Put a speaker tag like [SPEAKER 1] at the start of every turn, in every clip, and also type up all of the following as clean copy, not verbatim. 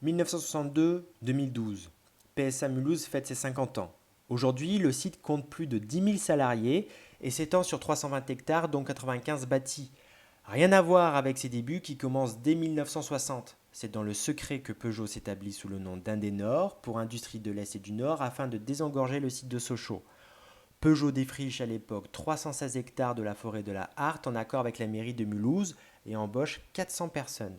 [SPEAKER 1] 1962-2012, PSA Mulhouse fête ses 50 ans. Aujourd'hui, le site compte plus de 10 000 salariés et s'étend sur 320 hectares dont 95 bâtis. Rien à voir avec ses débuts qui commencent dès 1960. C'est dans le secret que Peugeot s'établit sous le nom d'Indénor pour Industrie de l'Est et du Nord afin de désengorger le site de Sochaux. Peugeot défriche à l'époque 316 hectares de la forêt de la Harte en accord avec la mairie de Mulhouse et embauche 400 personnes.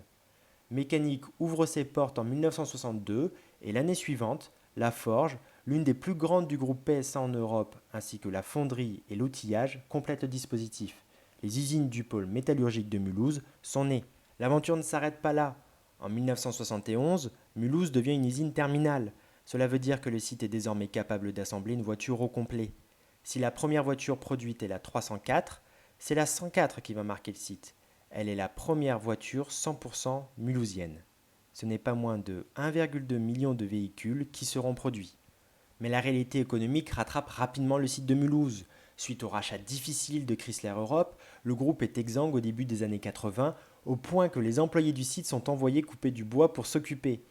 [SPEAKER 1] Mécanique ouvre ses portes en 1962 et l'année suivante, la forge, l'une des plus grandes du groupe PSA en Europe, ainsi que la fonderie et l'outillage complètent le dispositif. Les usines du pôle métallurgique de Mulhouse sont nées. L'aventure ne s'arrête pas là. En 1971, Mulhouse devient une usine terminale. Cela veut dire que le site est désormais capable d'assembler une voiture au complet. Si la première voiture produite est la 304, c'est la 104 qui va marquer le site. Elle est la première voiture 100% mulhousienne. Ce n'est pas moins de 1,2 million de véhicules qui seront produits. Mais la réalité économique rattrape rapidement le site de Mulhouse. Suite au rachat difficile de Chrysler Europe, le groupe est exsangue au début des années 80, au point que les employés du site sont envoyés couper du bois pour s'occuper.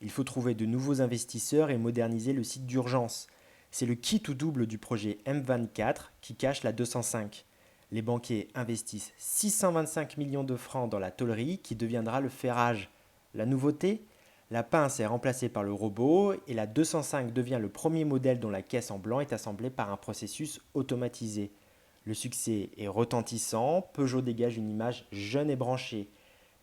[SPEAKER 1] Il faut trouver de nouveaux investisseurs et moderniser le site d'urgence. C'est le kit ou double du projet M24 qui cache la 205. Les banquiers investissent 625 millions de francs dans la tôlerie qui deviendra le ferrage. La nouveauté ? La pince est remplacée par le robot et la 205 devient le premier modèle dont la caisse en blanc est assemblée par un processus automatisé. Le succès est retentissant, Peugeot dégage une image jeune et branchée.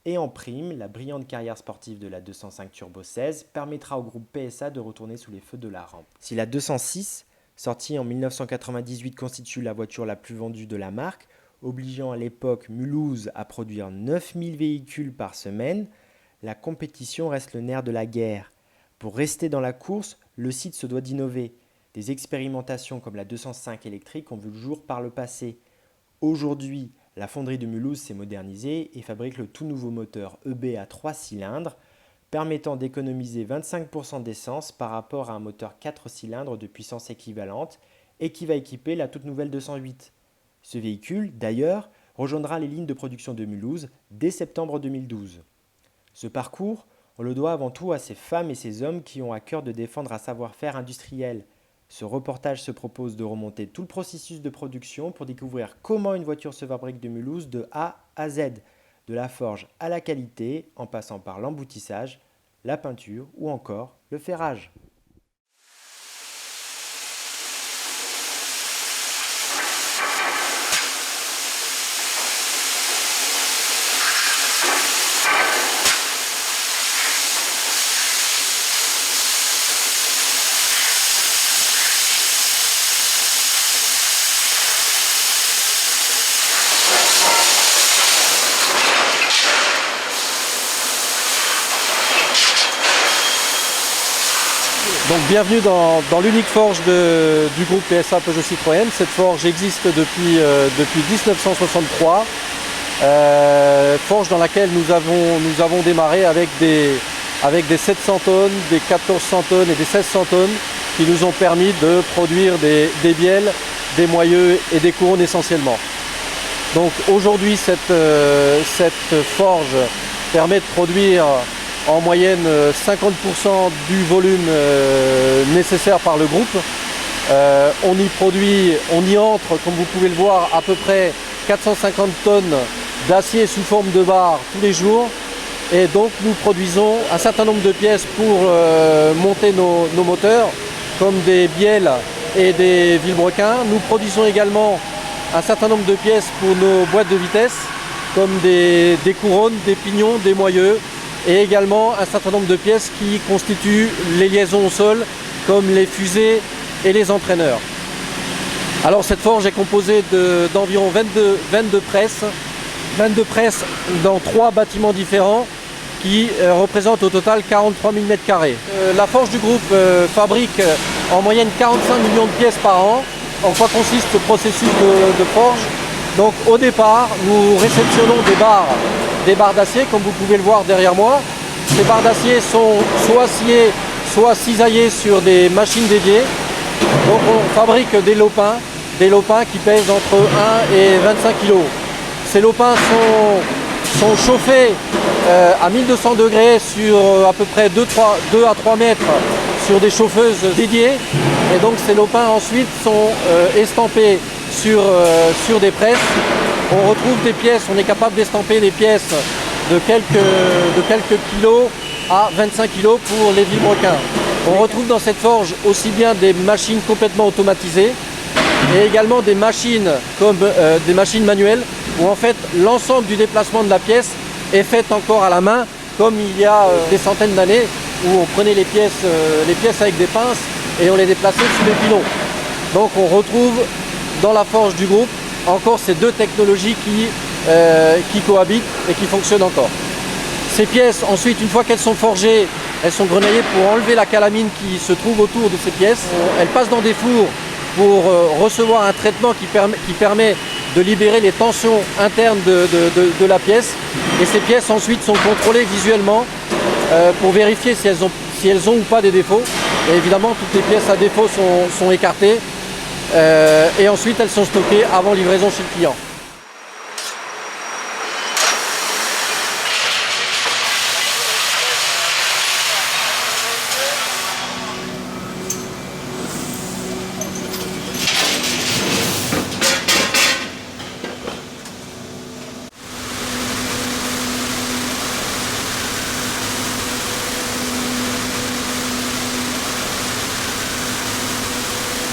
[SPEAKER 1] Et en prime, la brillante carrière sportive de la 205 Turbo 16 permettra au groupe PSA de retourner sous les feux de la rampe. Si la 206, sortie en 1998, constitue la voiture la plus vendue de la marque, obligeant à l'époque Mulhouse à produire 9000 véhicules par semaine, la compétition reste le nerf de la guerre. Pour rester dans la course, le site se doit d'innover. Des expérimentations comme la 205 électrique ont vu le jour par le passé. Aujourd'hui, la fonderie de Mulhouse s'est modernisée et fabrique le tout nouveau moteur EB à 3 cylindres, permettant d'économiser 25% d'essence par rapport à un moteur 4 cylindres de puissance équivalente et qui va équiper la toute nouvelle 208. Ce véhicule, d'ailleurs, rejoindra les lignes de production de Mulhouse dès septembre 2012. Ce parcours, on le doit avant tout à ces femmes et ces hommes qui ont à cœur de défendre un savoir-faire industriel. Ce reportage se propose de remonter tout le processus de production pour découvrir comment une voiture se fabrique de Mulhouse de A à Z, de la forge à la qualité, en passant par l'emboutissage, la peinture ou encore le ferrage.
[SPEAKER 2] Donc bienvenue dans l'unique forge du groupe PSA Peugeot Citroën. Cette forge existe depuis 1963. Forge dans laquelle nous avons démarré avec des 700 tonnes, des 1400 tonnes et des 1600 tonnes qui nous ont permis de produire des bielles, des moyeux et des couronnes essentiellement. Donc aujourd'hui cette forge permet de produire en moyenne 50% du volume nécessaire par le groupe. On y entre, comme vous pouvez le voir, à peu près 450 tonnes d'acier sous forme de barre tous les jours. Et donc nous produisons un certain nombre de pièces pour monter nos moteurs, comme des bielles et des vilebrequins. Nous produisons également un certain nombre de pièces pour nos boîtes de vitesse, comme des couronnes, des pignons, des moyeux, et également un certain nombre de pièces qui constituent les liaisons au sol, comme les fusées et les entraîneurs. Alors cette forge est composée d'environ 22 presses dans 3 bâtiments différents qui représentent au total 43 000 m². La forge du groupe fabrique en moyenne 45 millions de pièces par an. En quoi consiste ce processus de forge? Donc au départ, nous réceptionnons des barres d'acier, comme vous pouvez le voir derrière moi. Ces barres d'acier sont soit sciées, soit cisaillées sur des machines dédiées. Donc on fabrique des lopins qui pèsent entre 1 et 25 kg. Ces lopins sont chauffées à 1200 degrés sur à peu près 2 à 3 mètres sur des chauffeuses dédiées. Et donc ces lopins ensuite sont estampés sur des presses. On retrouve des pièces, on est capable d'estamper des pièces de quelques kilos à 25 kilos pour les vilebrequins. On retrouve dans cette forge aussi bien des machines complètement automatisées et également des machines comme des machines manuelles où en fait l'ensemble du déplacement de la pièce est fait encore à la main, comme il y a des centaines d'années où on prenait les pièces avec des pinces et on les déplaçait sous les pilons. Donc on retrouve dans la forge du groupe encore ces deux technologies qui cohabitent et qui fonctionnent encore. Ces pièces, ensuite, une fois qu'elles sont forgées, elles sont grenaillées pour enlever la calamine qui se trouve autour de ces pièces. Elles passent dans des fours pour recevoir un traitement qui permet de libérer les tensions internes de la pièce. Et ces pièces ensuite sont contrôlées visuellement pour vérifier si elles ont ou pas des défauts. Et évidemment, toutes les pièces à défaut sont écartées. Et ensuite, elles sont stockées avant livraison chez le client.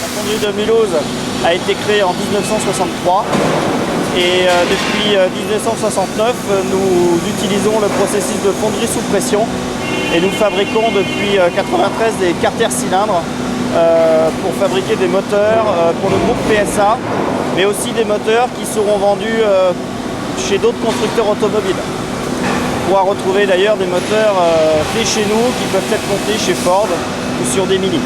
[SPEAKER 3] La fonderie de Mulhouse a été créée en 1963 et depuis 1969 nous utilisons le processus de fonderie sous pression et nous fabriquons depuis 1993 des carters cylindres pour fabriquer des moteurs pour le groupe PSA, mais aussi des moteurs qui seront vendus chez d'autres constructeurs automobiles. On pourra retrouver d'ailleurs des moteurs faits chez nous qui peuvent être montés chez Ford ou sur des Mini.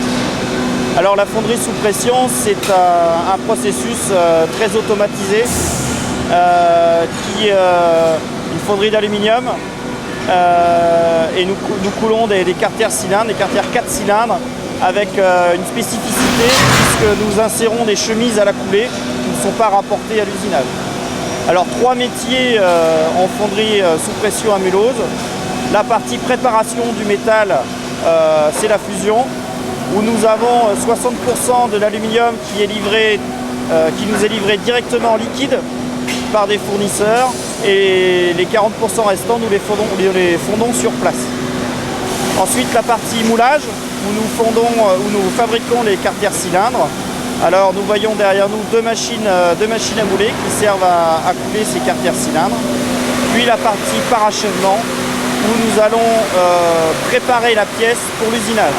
[SPEAKER 3] Alors la fonderie sous pression, c'est un processus très automatisé, une fonderie d'aluminium, et nous coulons des carters cylindres, des carters 4 cylindres, avec une spécificité puisque nous insérons des chemises à la coulée qui ne sont pas rapportées à l'usinage. Alors 3 métiers en fonderie sous pression à Mulhouse. La partie préparation du métal, c'est la fusion, où nous avons 60% de l'aluminium qui nous est livré directement en liquide par des fournisseurs, et les 40% restants nous les fondons sur place. Ensuite la partie moulage, où nous fabriquons les carters cylindres. Alors nous voyons derrière nous deux machines à mouler qui servent à couler ces carters cylindres. Puis la partie parachèvement, où nous allons préparer la pièce pour l'usinage.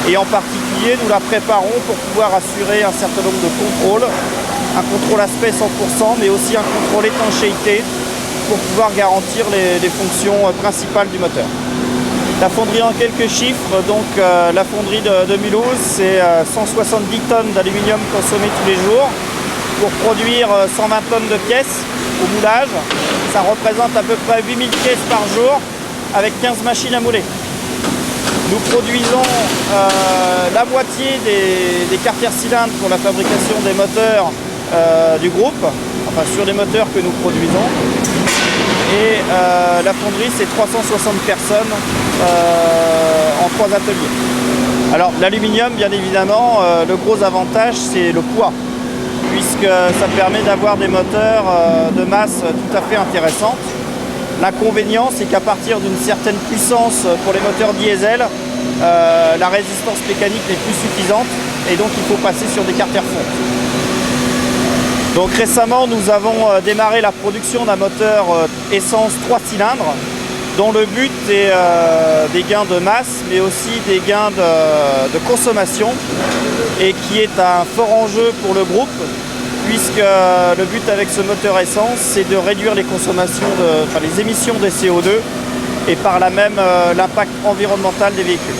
[SPEAKER 3] Et en particulier, nous la préparons pour pouvoir assurer un certain nombre de contrôles, un contrôle aspect 100%, mais aussi un contrôle étanchéité pour pouvoir garantir les fonctions principales du moteur. La fonderie en quelques chiffres, donc la fonderie de Mulhouse, c'est 170 tonnes d'aluminium consommées tous les jours pour produire 120 tonnes de pièces au moulage. Ça représente à peu près 8000 pièces par jour avec 15 machines à mouler. Nous produisons la moitié des carters cylindres pour la fabrication des moteurs du groupe, enfin sur les moteurs que nous produisons. Et la fonderie, c'est 360 personnes en 3 ateliers. Alors l'aluminium, bien évidemment, le gros avantage, c'est le poids, puisque ça permet d'avoir des moteurs de masse tout à fait intéressantes. L'inconvénient, c'est qu'à partir d'une certaine puissance pour les moteurs diesel, la résistance mécanique n'est plus suffisante et donc il faut passer sur des carters fonte. Donc récemment, nous avons démarré la production d'un moteur essence 3 cylindres dont le but est des gains de masse mais aussi des gains de consommation, et qui est un fort enjeu pour le groupe, puisque le but avec ce moteur essence, c'est de réduire les les émissions de CO2 et par là même l'impact environnemental des véhicules.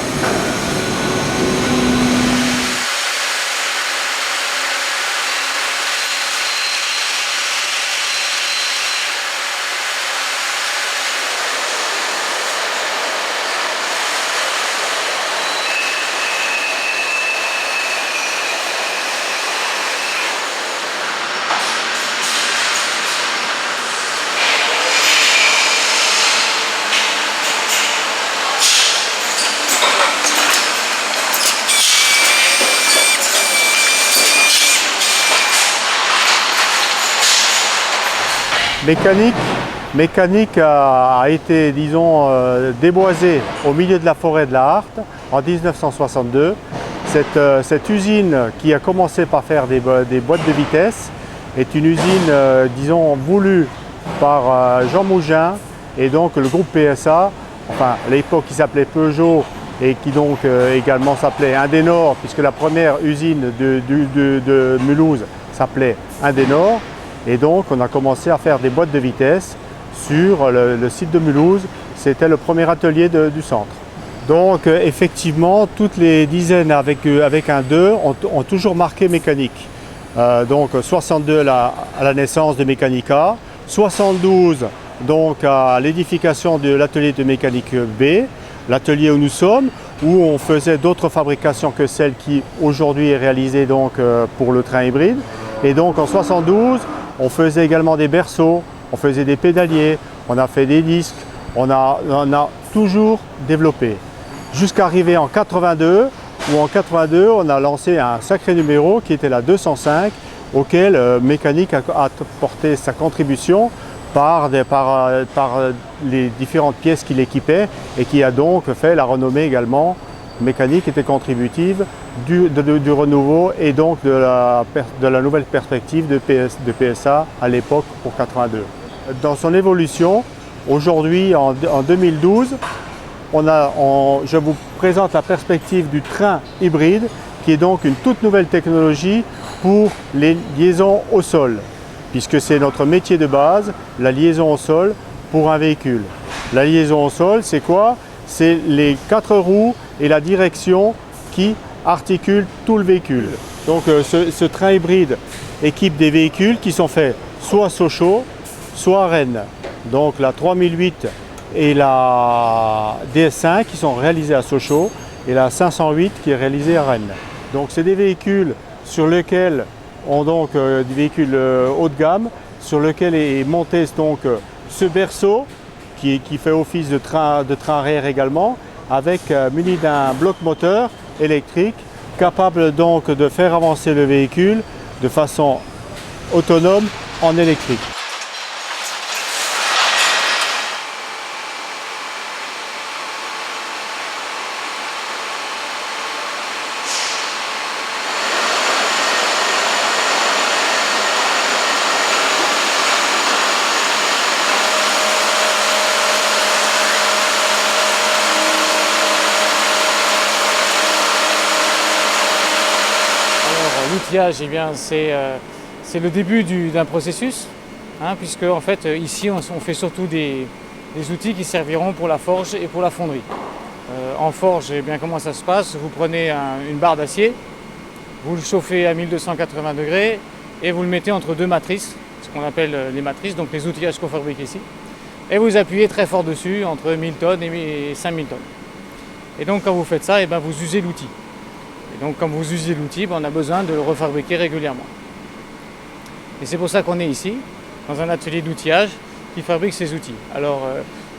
[SPEAKER 4] Mécanique a été, disons, déboisée au milieu de la forêt de la Harte en 1962. Cette usine qui a commencé par faire des boîtes de vitesse est une usine, disons, voulue par Jean Mougin et donc le groupe PSA, enfin à l'époque il s'appelait Peugeot et qui donc également s'appelait Indénor, puisque la première usine de Mulhouse s'appelait Indénor. Et donc on a commencé à faire des boîtes de vitesse sur le site de Mulhouse. C'était le premier atelier du centre. Donc effectivement, toutes les dizaines avec un 2 ont toujours marqué mécanique. Donc 62 à la naissance de Mécanica, 72 donc à l'édification de l'atelier de mécanique B, l'atelier où nous sommes, où on faisait d'autres fabrications que celle qui aujourd'hui est réalisée donc, pour le train hybride. Et donc en 72, on faisait également des berceaux, on faisait des pédaliers, on a fait des disques, on a toujours développé. Jusqu'à arriver en 82, où en 82 on a lancé un sacré numéro qui était la 205, auquel Mécanique a apporté sa contribution par les différentes pièces qu'il équipait et qui a donc fait la renommée également. Mécanique était contributive du renouveau et donc de la nouvelle perspective de PSA à l'époque pour 82. Dans son évolution, aujourd'hui en 2012, je vous présente la perspective du train hybride qui est donc une toute nouvelle technologie pour les liaisons au sol, puisque c'est notre métier de base, la liaison au sol pour un véhicule. La liaison au sol, c'est quoi? C'est les 4 roues et la direction qui articulent tout le véhicule. Donc ce train hybride équipe des véhicules qui sont faits soit à Sochaux, soit à Rennes. Donc la 3008 et la DS5 qui sont réalisées à Sochaux et la 508 qui est réalisée à Rennes. Donc c'est des véhicules sur lesquels des véhicules haut de gamme, sur lesquels est monté donc ce berceau qui fait office de train arrière également, avec muni d'un bloc moteur électrique capable donc de faire avancer le véhicule de façon autonome en électrique.
[SPEAKER 5] L'outillage, eh bien, c'est le début d'un processus, hein, puisque en fait, ici, on fait surtout des outils qui serviront pour la forge et pour la fonderie. En forge, eh bien, comment ça se passe? Vous prenez une barre d'acier, vous le chauffez à 1280 degrés et vous le mettez entre 2 matrices, ce qu'on appelle les matrices, donc les outillages qu'on fabrique ici. Et vous appuyez très fort dessus, entre 1000 tonnes et 5000 tonnes. Et donc, quand vous faites ça, eh bien, vous usez l'outil. Et donc, quand vous usez l'outil, on a besoin de le refabriquer régulièrement. Et c'est pour ça qu'on est ici, dans un atelier d'outillage qui fabrique ces outils. Alors,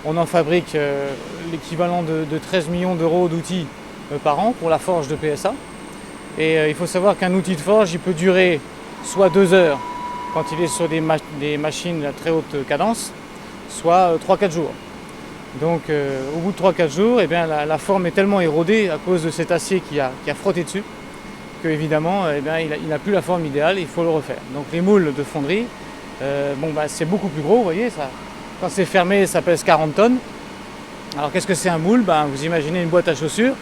[SPEAKER 5] on en fabrique l'équivalent de 13 millions d'euros d'outils par an pour la forge de PSA. Et il faut savoir qu'un outil de forge, il peut durer soit 2 heures quand il est sur des machines à très haute cadence, soit 3-4 jours. Donc au bout de 3-4 jours, eh bien, la forme est tellement érodée à cause de cet acier qui a frotté dessus que évidemment eh bien, il n'a plus la forme idéale, il faut le refaire. Donc les moules de fonderie, c'est beaucoup plus gros, vous voyez, ça, quand c'est fermé ça pèse 40 tonnes. Alors qu'est-ce que c'est un moule? Vous imaginez une boîte à chaussures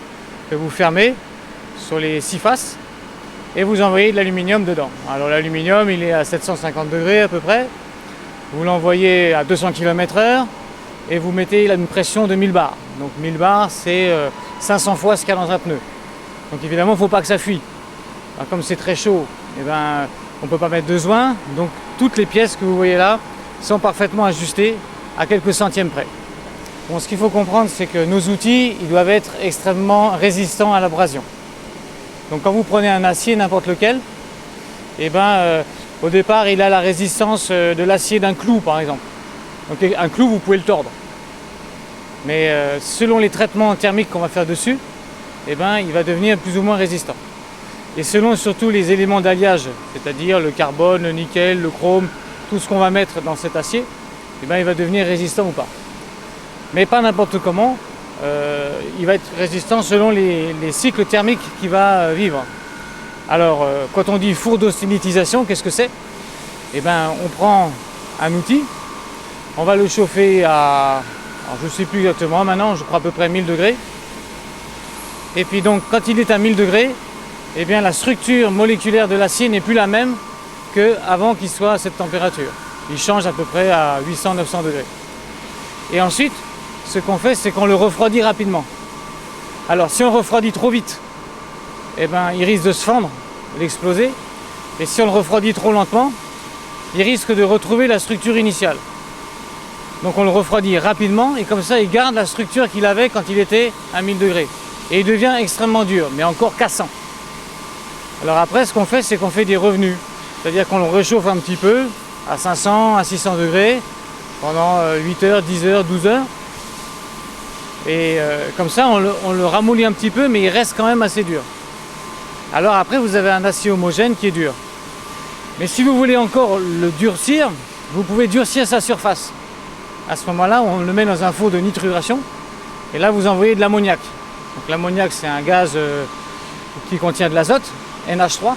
[SPEAKER 5] que vous fermez sur les 6 faces et vous envoyez de l'aluminium dedans. Alors l'aluminium il est à 750 degrés à peu près, vous l'envoyez à 200 km/h et vous mettez une pression de 1000 bars. Donc 1000 bars c'est 500 fois ce qu'il y a dans un pneu. Donc évidemment il ne faut pas que ça fuit. Alors, comme c'est très chaud, eh ben, on ne peut pas mettre de joint, donc toutes les pièces que vous voyez là sont parfaitement ajustées à quelques centièmes près. Bon, ce qu'il faut comprendre, c'est que nos outils ils doivent être extrêmement résistants à l'abrasion. Donc quand vous prenez un acier, n'importe lequel, eh ben, au départ il a la résistance de l'acier d'un clou par exemple. Donc un clou vous pouvez le tordre. Mais selon les traitements thermiques qu'on va faire dessus, eh ben, il va devenir plus ou moins résistant. Et selon surtout les éléments d'alliage, c'est-à-dire le carbone, le nickel, le chrome, tout ce qu'on va mettre dans cet acier, eh ben, il va devenir résistant ou pas. Mais pas n'importe comment, il va être résistant selon les cycles thermiques qu'il va vivre. Alors, quand on dit four d'austinitisation, qu'est-ce que c'est? Eh ben, on prend un outil, on va le chauffer à, alors je ne sais plus exactement maintenant, je crois à peu près 1000 degrés. Et puis donc, quand il est à 1000 degrés, eh bien, la structure moléculaire de l'acier n'est plus la même qu'avant qu'il soit à cette température. Il change à peu près à 800-900 degrés. Et ensuite, ce qu'on fait, c'est qu'on le refroidit rapidement. Alors, si on refroidit trop vite, eh ben, il risque de se fendre, d'exploser. Et si on le refroidit trop lentement, il risque de retrouver la structure initiale. Donc on le refroidit rapidement et comme ça il garde la structure qu'il avait quand il était à 1000 degrés. Et il devient extrêmement dur, mais encore cassant. Alors après ce qu'on fait, c'est qu'on fait des revenus. C'est-à-dire qu'on le réchauffe un petit peu, à 500, à 600 degrés, pendant 8 heures, 10 heures, 12 heures. Et comme ça on le ramollit un petit peu, mais il reste quand même assez dur. Alors après vous avez un acier homogène qui est dur. Mais si vous voulez encore le durcir, vous pouvez durcir sa surface. À ce moment-là, on le met dans un four de nitruration et là vous envoyez de l'ammoniac. Donc l'ammoniac c'est un gaz qui contient de l'azote, NH3.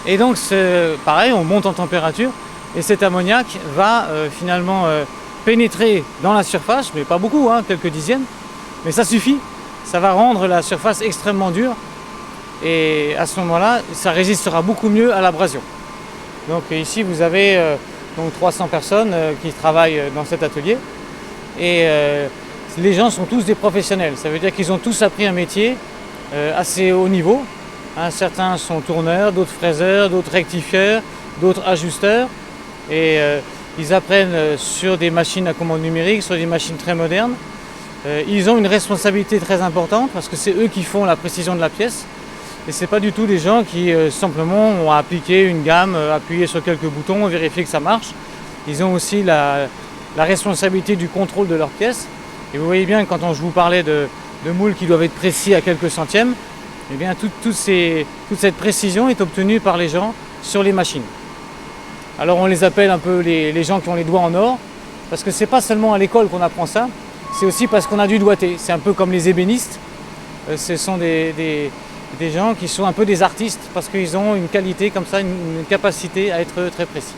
[SPEAKER 5] Et donc c'est pareil, on monte en température et cet ammoniac va finalement pénétrer dans la surface, mais pas beaucoup, hein, quelques dizaines, mais ça suffit. Ça va rendre la surface extrêmement dure et à ce moment-là, ça résistera beaucoup mieux à l'abrasion. Donc ici vous avez donc 300 personnes qui travaillent dans cet atelier et les gens sont tous des professionnels. Ça veut dire qu'ils ont tous appris un métier assez haut niveau. Hein, certains sont tourneurs, d'autres fraiseurs, d'autres rectifieurs, d'autres ajusteurs et ils apprennent sur des machines à commande numérique, sur des machines très modernes. Ils ont une responsabilité très importante parce que c'est eux qui font la précision de la pièce. Et ce n'est pas du tout des gens qui simplement ont appliqué une gamme, appuyé sur quelques boutons, vérifié que ça marche. Ils ont aussi la responsabilité du contrôle de leur pièce. Et vous voyez bien quand je vous parlais de moules qui doivent être précis à quelques centièmes, eh bien toute cette précision est obtenue par les gens sur les machines. Alors on les appelle un peu les gens qui ont les doigts en or, parce que ce n'est pas seulement à l'école qu'on apprend ça, c'est aussi parce qu'on a dû doigter. C'est un peu comme les ébénistes. Ce sont des gens qui sont un peu des artistes parce qu'ils ont une qualité comme ça, une capacité à être très précis.